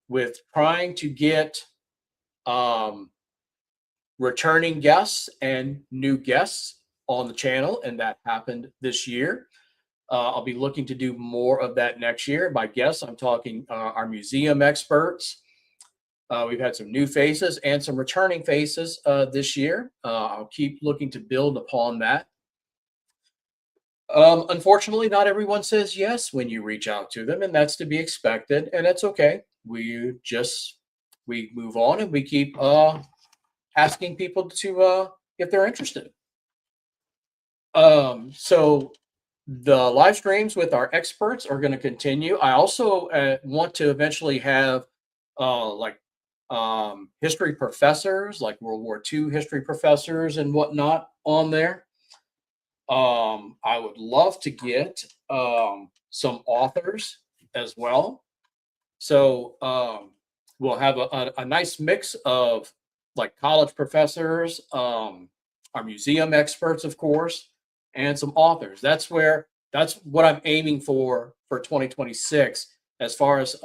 with trying to get returning guests and new guests on the channel, and that happened this year. I'll be looking to do more of that next year. By guests, I'm talking our museum experts. We've had some new faces and some returning faces this year. I'll keep looking to build upon that. Unfortunately, not everyone says yes when you reach out to them, and that's to be expected, and it's okay. We move on and we keep asking people to if they're interested. So the live streams with our experts are going to continue. I also want to eventually have history professors, like World War II history professors and whatnot on there. I would love to get some authors as well. So we'll have a nice mix of like college professors, our museum experts, of course, and some authors. That's what I'm aiming for 2026 as far as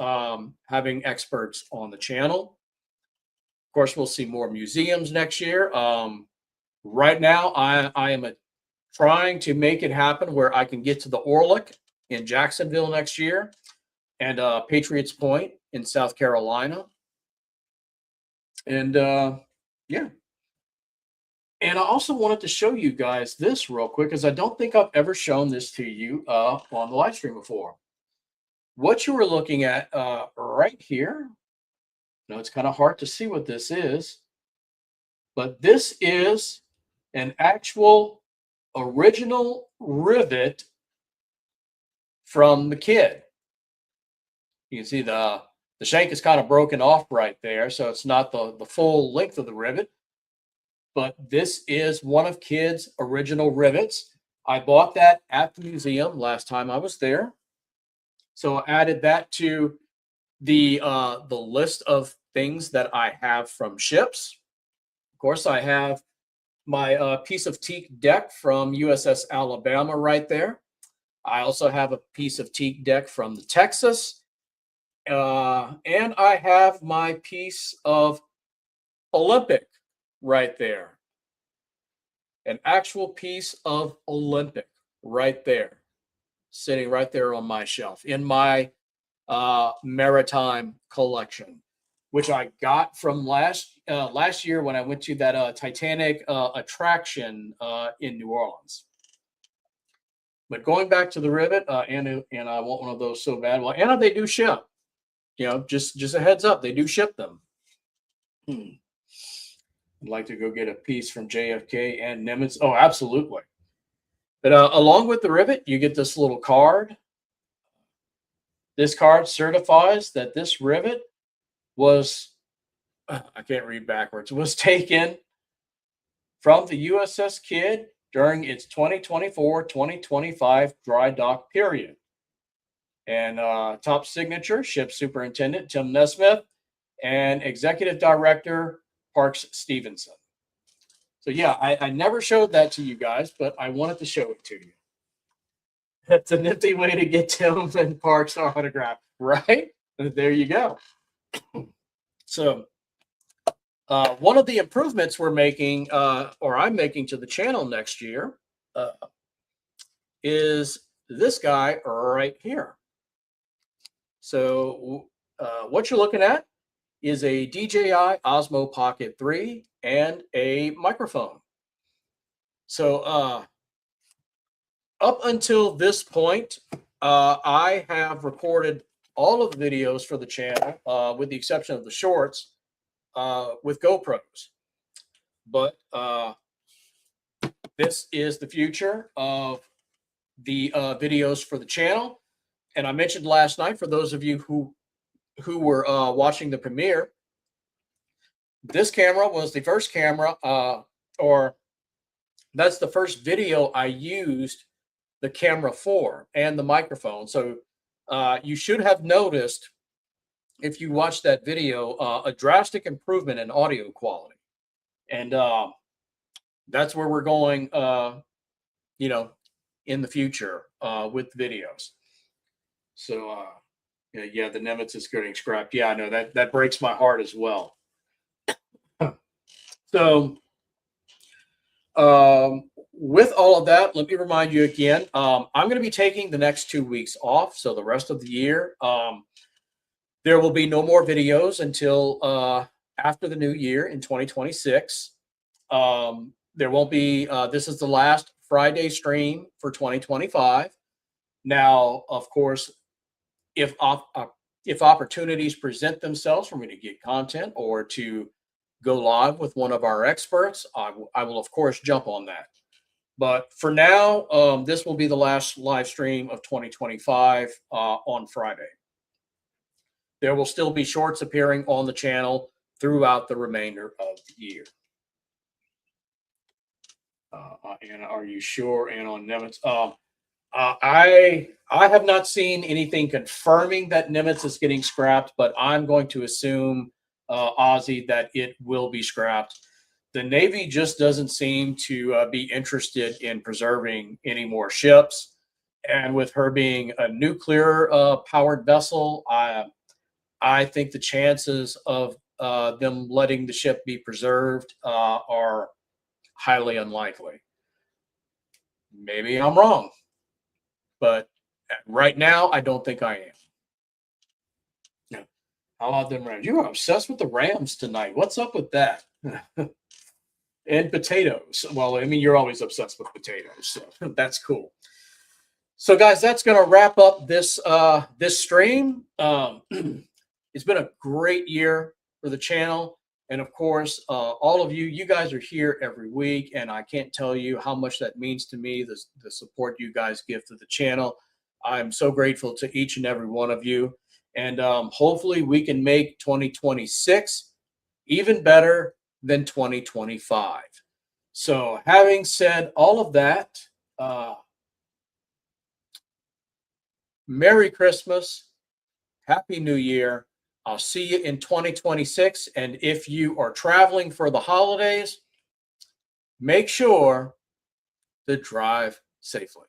having experts on the channel. Of course, we'll see more museums next year. Right now, I am trying to make it happen where I can get to the Orlick in Jacksonville next year and Patriots Point in South Carolina. And yeah. And I also wanted to show you guys this real quick because I don't think I've ever shown this to you on the live stream before. What you were looking at right here, now it's kind of hard to see what this is, but this is an actual original rivet from the Kidd. You can see the shank is kind of broken off right there, so it's not the full length of the rivet. But this is one of Kidd's original rivets. I bought that at the museum last time I was there. So I added that to the list of things that I have from ships. Of course, I have my piece of teak deck from USS Alabama right there. I also have a piece of teak deck from the Texas. And I have my piece of Olympic right there. An actual piece of Olympic right there, sitting right there on my shelf in my maritime collection, which I got from last year when I went to that Titanic attraction in New Orleans. But going back to the rivet, and I want one of those so bad. Well, Anna, they do ship. You know, just a heads up, they do ship them. I'd like to go get a piece from JFK and Nimitz. Oh, absolutely. But along with the rivet, you get this little card. This card certifies that this rivet was, I can't read backwards, was taken from the USS Kidd during its 2024-2025 dry dock period. And top signature, Ship Superintendent Tim Nesmith, and Executive Director Parks Stevenson. So yeah, I never showed that to you guys, but I wanted to show it to you. That's a nifty way to get Tim and Parks autograph, right? There you go. So one of the improvements we're making, or I'm making to the channel next year, is this guy right here. So what you're looking at is a DJI Osmo Pocket 3 and a microphone. So up until this point, I have recorded all of the videos for the channel, with the exception of the shorts, with GoPros. But this is the future of the videos for the channel. And I mentioned last night, for those of you who were watching the premiere, this camera was the first camera, or That's the first video I used the camera for and the microphone. So you should have noticed, if you watch that video, a drastic improvement in audio quality. And that's where we're going, you know, in the future with videos. So, yeah, the Nimitz is getting scrapped. Yeah, I know that breaks my heart as well. So, with all of that, let me remind you again, I'm going to be taking the next 2 weeks off. So the rest of the year, there will be no more videos until after the new year in 2026. There won't be, this is the last Friday stream for 2025. Now, of course, if opportunities present themselves for me to get content or to go live with one of our experts, I will of course jump on that. But for now, this will be the last live stream of 2025 on Friday. There will still be shorts appearing on the channel throughout the remainder of the year. And are you sure? And on Nimitz, I have not seen anything confirming that Nimitz is getting scrapped, but I'm going to assume, Ozzy, that it will be scrapped. The Navy just doesn't seem to be interested in preserving any more ships, and with her being a nuclear powered vessel, I think the chances of them letting the ship be preserved are highly unlikely. Maybe I'm wrong, but right now I don't think I am. Yeah. How about them Rams? You are obsessed with the Rams tonight. What's up with that? And potatoes. Well, I mean, you're always obsessed with potatoes, so that's cool. So, guys, that's going to wrap up this this stream. It's been a great year for the channel. And of course, all of you guys are here every week, and I can't tell you how much that means to me, the support you guys give to the channel. I'm so grateful to each and every one of you. And hopefully we can make 2026 even better than 2025. So having said all of that, Merry Christmas, Happy New Year. I'll see you in 2026. And if you are traveling for the holidays, make sure to drive safely.